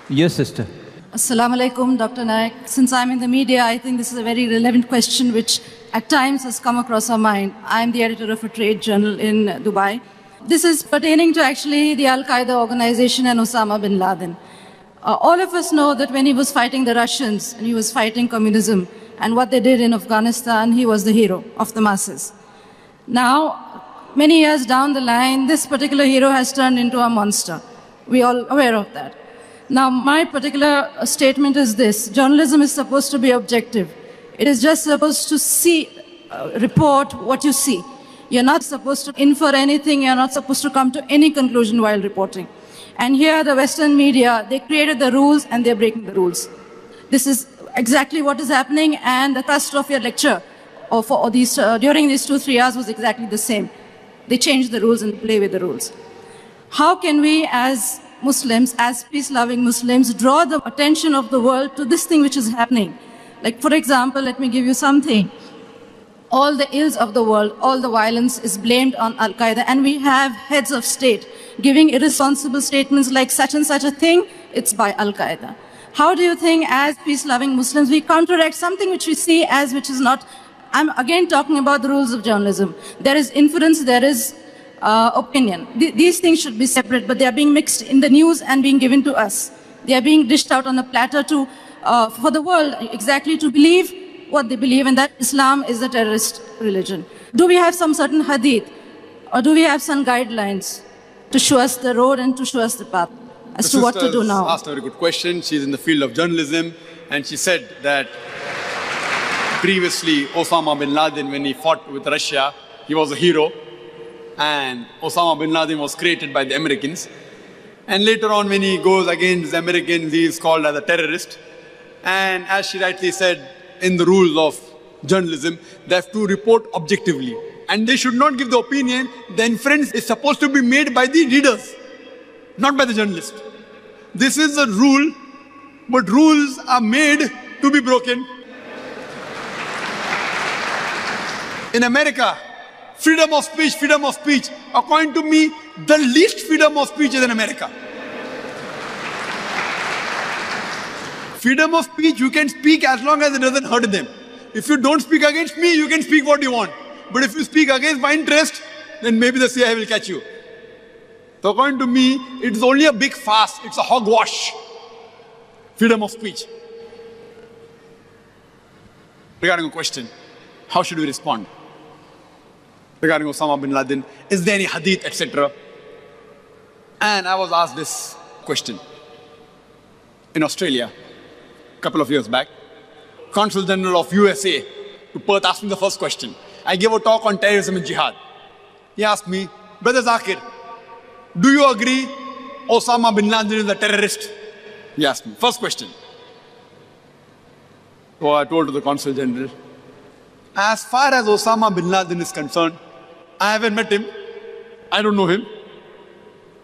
Yes, sister. Assalamu alaikum, Dr. Naik. Since I'm in the media, I think this is a very relevant question which at times has come across our mind. I'm the editor of a trade journal in Dubai. This is pertaining to actually the Al-Qaeda organization and Osama bin Laden. All of us know that when he was fighting the Russians and he was fighting communism and what they did in Afghanistan, he was the hero of the masses. Now, many years down the line, this particular hero has turned into a monster. We're all aware of that. Now, my particular statement is this. Journalism is supposed to be objective. It is just supposed to report what you see. You're not supposed to infer anything. You're not supposed to come to any conclusion while reporting. And here, the Western media, they created the rules and they're breaking the rules. This is exactly what is happening, and the thrust of your lecture during these 2-3 hours was exactly the same. They change the rules and play with the rules. How can we, as Muslims, as peace-loving Muslims, draw the attention of the world to this thing which is happening? Like, for example, let me give you something. All the ills of the world, all the violence is blamed on Al-Qaeda, and we have heads of state giving irresponsible statements like such and such a thing, it's by Al-Qaeda. How do you think, as peace-loving Muslims, we counteract something which we see as which is not? I'm again talking about the rules of journalism. There is inference, there is opinion. These things should be separate, but they are being mixed in the news and being given to us. They are being dished out on a platter for the world exactly to believe what they believe, and that Islam is a terrorist religion. Do we have some certain hadith, or do we have some guidelines to show us the road and to show us the path as to what to do now? Asked a very good question. She's in the field of journalism, and she said that previously Osama bin Laden, when he fought with Russia, he was a hero, and Osama bin Laden was created by the Americans. And later on, when he goes against the Americans, he is called as a terrorist. And as she rightly said, in the rules of journalism, they have to report objectively. And they should not give the opinion. The inference is supposed to be made by the readers, not by the journalist. This is a rule, but rules are made to be broken. In America, freedom of speech, according to me, the least freedom of speech is in America. Freedom of speech, you can speak as long as it doesn't hurt them. If you don't speak against me, you can speak what you want. But if you speak against my interest, then maybe the CIA will catch you. So according to me, it's only a big farce. It's a hogwash. Freedom of speech. Regarding a question, how should we respond? Regarding Osama bin Laden, is there any hadith, etc.? And I was asked this question in Australia a couple of years back. Consul General of USA to Perth asked me the first question. I gave a talk on terrorism and jihad. He asked me, Brother Zakir, do you agree Osama bin Laden is a terrorist? He asked me. First question. So I told to the Consul General, as far as Osama bin Laden is concerned, I haven't met him. I don't know him.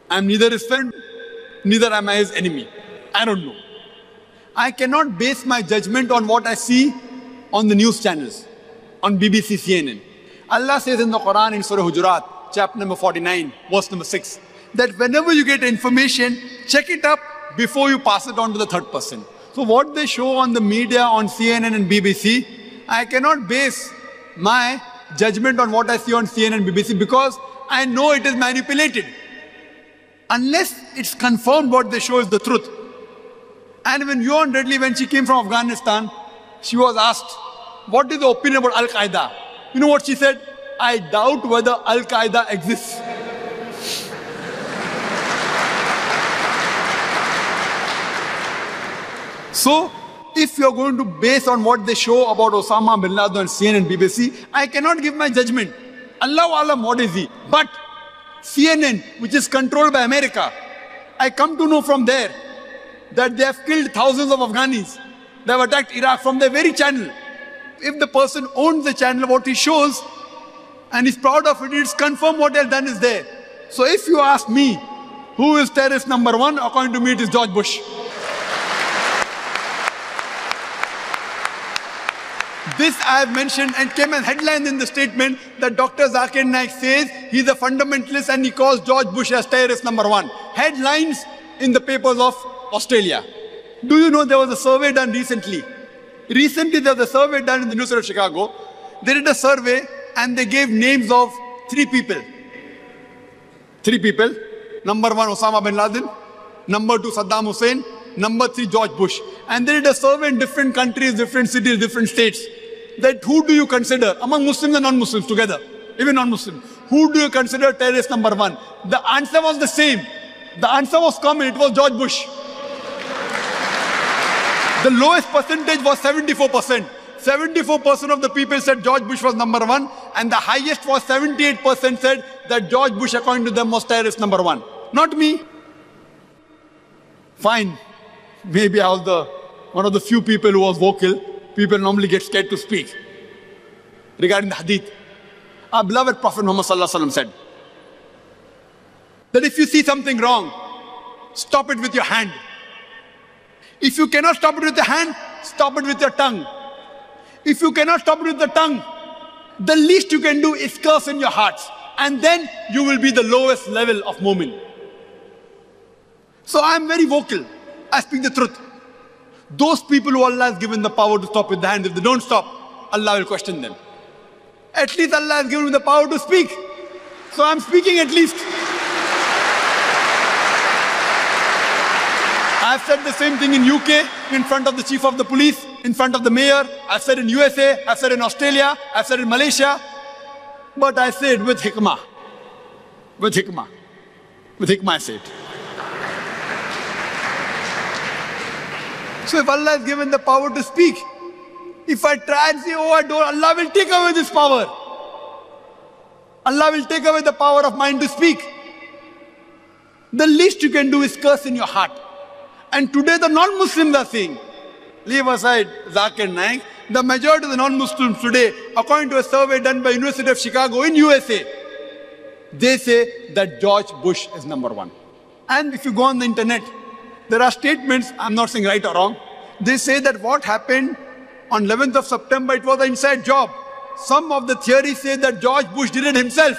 I'm neither his friend, neither am I his enemy. I don't know. I cannot base my judgment on what I see on the news channels, on BBC, CNN. Allah says in the Quran in Surah Hujurat, chapter number 49, verse number 6, that whenever you get information, check it up before you pass it on to the third person. So what they show on the media, on CNN and BBC, I cannot base my judgment on what I see on CNN and BBC because I know it is manipulated. Unless it's confirmed what they show is the truth. And when Yuan Redley, when she came from Afghanistan, she was asked, what is the opinion about Al-Qaeda? You know what she said? I doubt whether Al-Qaeda exists. So, if you're going to base on what they show about Osama bin Laden on CNN and BBC, I cannot give my judgment. Allahu Alam, what is he? But CNN, which is controlled by America, I come to know from there that they have killed thousands of Afghanis. They have attacked Iraq from their very channel. If the person owns the channel, what he shows, and is proud of it, it's confirmed what they have done is there. So if you ask me, who is terrorist number one, according to me, it is George Bush. This I have mentioned and came as headline in the statement that Dr. Zakir Naik says he's a fundamentalist and he calls George Bush as terrorist number one. Headlines in the papers of Australia. Do you know there was a survey done recently? Recently there was a survey done in the University of Chicago. They did a survey and they gave names of 3 people. 3 people. Number 1, Osama bin Laden. Number 2, Saddam Hussein. Number 3, George Bush. And they did a survey in different countries, different cities, different states. That who do you consider, among Muslims and non-Muslims together, even non-Muslims, who do you consider terrorist number 1? The answer was the same. The answer was common, it was George Bush. The lowest percentage was 74%. 74% of the people said George Bush was number 1, and the highest was 78% said that George Bush, according to them, was terrorist number 1. Not me. Fine. Maybe I was one of the few people who was vocal. People normally get scared to speak. Regarding the hadith, our beloved Prophet Muhammad said that if you see something wrong, stop it with your hand. If you cannot stop it with your hand, stop it with your tongue. If you cannot stop it with the tongue, the least you can do is curse in your hearts. And then you will be the lowest level of mu'min. So I am very vocal. I speak the truth. Those people who Allah has given the power to stop with the hand, if they don't stop, Allah will question them. At least Allah has given me the power to speak. So I'm speaking at least. I've said the same thing in UK, in front of the chief of the police, in front of the mayor. I've said in USA, I've said in Australia, I've said in Malaysia. But I say it with hikmah. With hikmah. With hikmah I say it. So if Allah has given the power to speak, if I try and say, oh, I don't, Allah will take away this power. Allah will take away the power of mine to speak. The least you can do is curse in your heart. And today the non-Muslims are saying, leave aside Zakir Naik, the majority of the non-Muslims today, according to a survey done by University of Chicago in USA, they say that George Bush is number 1. And if you go on the internet, there are statements, I'm not saying right or wrong, they say that what happened on 11th of September, it was an inside job. Some of the theories say that George Bush did it himself.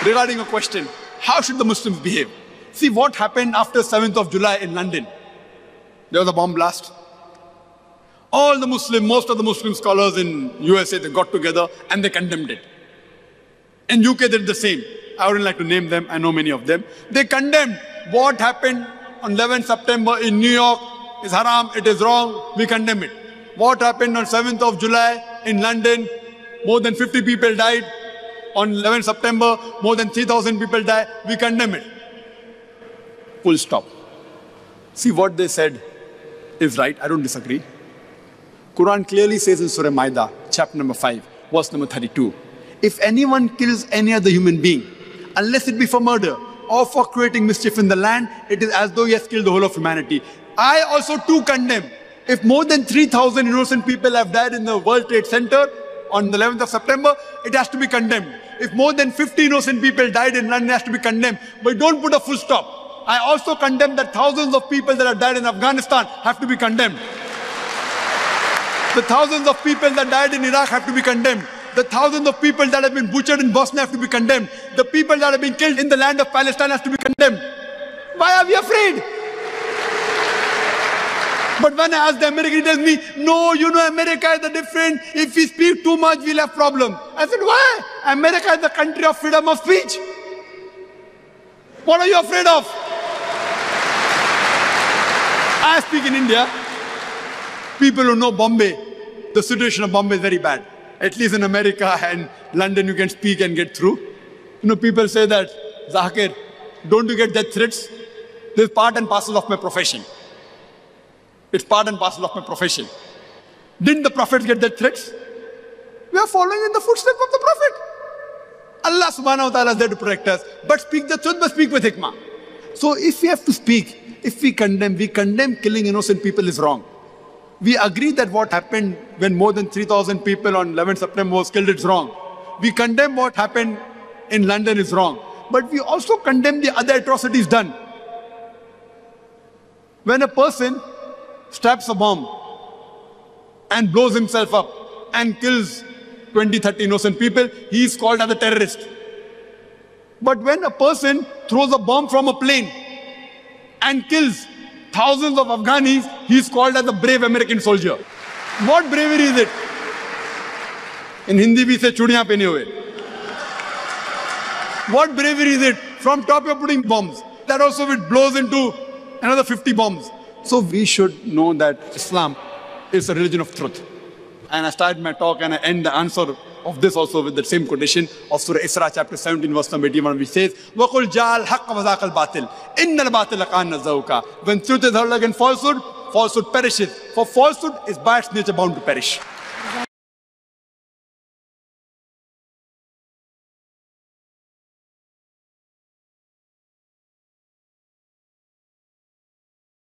Regarding a question, how should the Muslims behave? See what happened after 7th of July in London. There was a bomb blast. All the Muslim, most of the Muslim scholars in USA, they got together and they condemned it. In UK, they did the same. I wouldn't like to name them, I know many of them. They condemned what happened on 11th September in New York is haram, it is wrong, we condemn it. What happened on 7th of July in London, more than 50 people died. On 11th September, more than 3,000 people died, we condemn it. Full stop. See what they said is right, I don't disagree. Quran clearly says in Surah Maida, chapter number 5, verse number 32, if anyone kills any other human being, unless it be for murder or for creating mischief in the land, it is as though he has killed the whole of humanity. I also too condemn. If more than 3,000 innocent people have died in the World Trade Center on the 11th of September, it has to be condemned. If more than 50 innocent people died in London, it has to be condemned. But don't put a full stop. I also condemn that thousands of people that have died in Afghanistan have to be condemned. The thousands of people that died in Iraq have to be condemned. The thousands of people that have been butchered in Bosnia have to be condemned. The people that have been killed in the land of Palestine have to be condemned. Why are we afraid? But when I ask the American, he tells me, no, you know, America is the different. If we speak too much, we'll have problem. I said, why? America is the country of freedom of speech. What are you afraid of? I speak in India. People who know Bombay, the situation of Bombay is very bad. At least in America and London, you can speak and get through. You know, people say that, Zakir, don't you get death threats? This is part and parcel of my profession. It's part and parcel of my profession. Didn't the prophets get death threats? We are following in the footsteps of the prophet. Allah subhanahu wa ta'ala is there to protect us. But speak the truth, but speak with hikmah. So if we have to speak, if we condemn killing innocent people is wrong. We agree that what happened when more than 3,000 people on 11th September was killed, it's wrong. We condemn what happened in London is wrong. But we also condemn the other atrocities done. When a person straps a bomb and blows himself up and kills 20, 30 innocent people, he is called as a terrorist. But when a person throws a bomb from a plane and kills thousands of Afghanis, he is called as a brave American soldier. What bravery is it? In Hindi we say chudiyan pehne hue. What bravery is it? From top you're putting bombs. That also it blows into another 50 bombs. So we should know that Islam is a religion of truth. And I start my talk and I end the answer of this also with the same quotation of Surah Isra chapter 17 verse number 81, which says, وَقُلْ جَعَ الْحَقَّ وَذَاقَ الْبَاطِلِ إِنَّ الْبَاطِلَ كَانَ زَهُوقًا. When truth is hurled against falsehood, falsehood perishes. For falsehood is by its nature bound to perish.